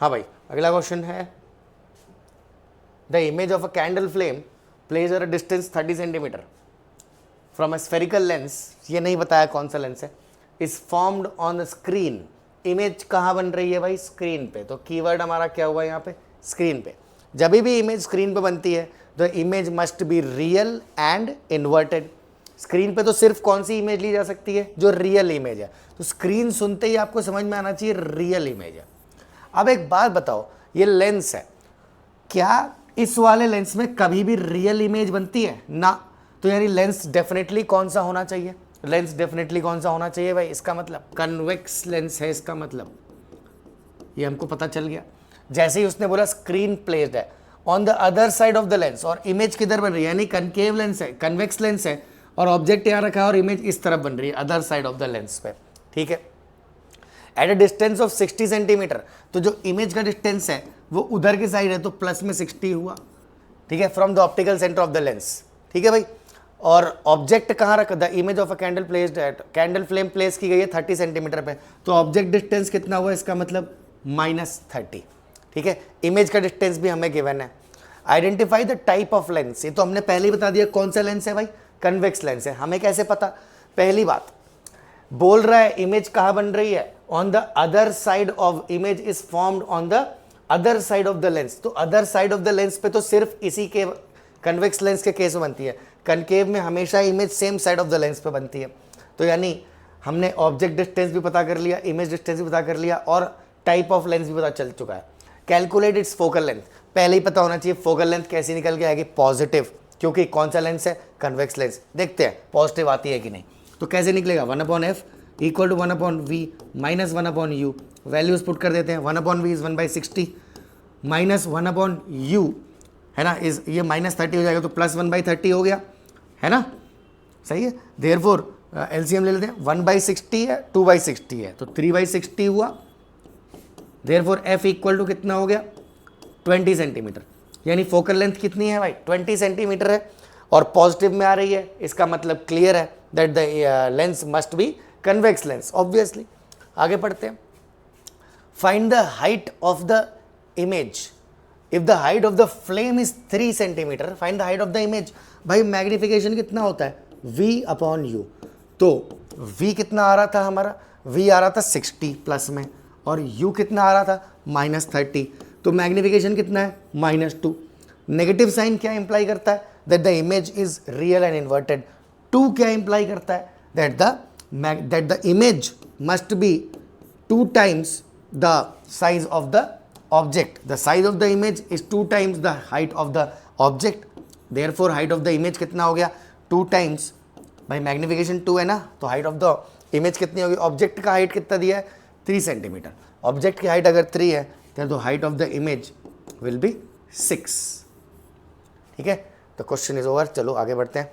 हाँ भाई, अगला क्वेश्चन है the image of a candle flame place at a distance 30 centimetre from a spherical lens, ये नहीं बताया कौन सा लेंस है, is formed on the screen. Image कहाँ बन रही है भाई? स्क्रीन पे। तो कीवर्ड हमारा क्या हुआ यहाँ पे? स्क्रीन पे। जब भी इमेज स्क्रीन पे बनती है the image must be real and inverted. Screen पे तो सिर्फ कौन सी इमेज ली जा सकती है? जो रियल इमेज है। तो स्क्रीन सुनते ही आपको समझ में आना चाहिए रियल इमेज है। अब एक बात बताओ, ये लेंस है, क्या इस वाले लेंस में कभी भी रियल इमेज बनती है? ना। तो यानी लेंस डेफिनेटली कौन सा होना चाहिए? लेंस डेफिनेटली कौन सा होना चाहिए भाई? इसका मतलब कन्वेक्स लेंस है, इसका मतलब ये हमको पता चल गया। जैसे ही उसने बोला स्क्रीन प्लेस्ड है on the other side of the lens, और इमेज किधर बन रही है? यानी कनकेव लेंस है, कन्वेक्स लेंस है, और ऑब्जेक्ट यहाँ रखा है और इमेज इस तरफ बन रही है other side of the lens पे। ठीक है, at a distance of 60 centimetre, तो जो इमेज का डिस्टेंस है वो उधर की साइड है, तो प्लस में 60 हुआ। ठीक है, from the optical centre of the lens. ठीक है भाई, और ऑब्जेक्ट कहाँ रखा? The image of a candle placed at, candle flame place की गई है 30 सेंटीमीटर पे, तो ऑब्जेक्ट डिस्टेंस कितना हुआ? इसका मतलब -30। ठीक है, इमेज का डिस्टेंस भी हमें गिवन है। Identify the type of lens, ये तो हमने पहले ही बता दिया कौन सा लेंस है भाई? कन्वेक्स लेंस है। हमें कैसे पता? पहली बात बोल रहा है इमेज कहाँ बन रही है? On the other side of image is formed on the other side of the lens. तो other side of the lens पे तो सिर्फ इसी के कन्वेक्स लेंस के केस में बनती है। कनकेव में हमेशा image same side of the lens पे बनती है। तो यानी हमने ऑब्जेक्ट डिस्टेंस भी पता कर लिया, इमेज डिस्टेंस भी पता कर लिया, और टाइप ऑफ लेंस भी पता चल चुका है। कैलकुलेट इट्स फोकल लेंथ, पहले ही पता होना चाहिए फोकल लेंथ कैसी निकल के आएगी? पॉजिटिव, क्योंकि कौन सा लेंस है? Convex lens. देखते हैं पॉजिटिव आती है कि नहीं। तो कैसे निकलेगा? 1/f equal to 1/v minus 1/u, values put कर देते हैं। 1/v इज 1/60 माइनस 1/u है ना, इज ये -30 हो जाएगा, तो +1/30 हो गया, है ना? सही है। देयरफॉर एलसीएम ले लेते हैं, 1/60 है, 2/60 है, तो 3/60 हुआ। देयरफॉर f इक्वल टू कितना हो गया? 20 सेंटीमीटर। यानी फोकल लेंथ कितनी है भाई? 20 सेंटीमीटर है, और पॉजिटिव में आ रही है, इसका मतलब क्लियर है that the lens must be convex lens, obviously. आगे पढ़ते हैं। Find the height of the image if the height of the flame is 3 centimetre, find the height of the image. भाई मैग्निफिकेशन कितना होता है? V/u। तो V कितना आ रहा था हमारा? V आ रहा था 60 प्लस में, और U कितना आ रहा था? -30। तो मैग्निफिकेशन कितना है? -2। नेगेटिव साइन क्या इंप्लाई करता है? That the image is real and inverted. 2 क्या इंप्लाई करता है? That the image must be 2 times the size of the object. The size of the image is 2 times the height of the object. Therefore height of the image कितना हो गया? 2 times, भाई magnification 2 है ना, तो height of the image कितनी होगी? Object का हाइट कितना दिया है? 3 सेंटीमीटर। ऑब्जेक्ट की हाइट अगर 3 है तो height of the image will be 6। ठीक है, तो क्वेश्चन इज ओवर। चलो आगे बढ़ते हैं।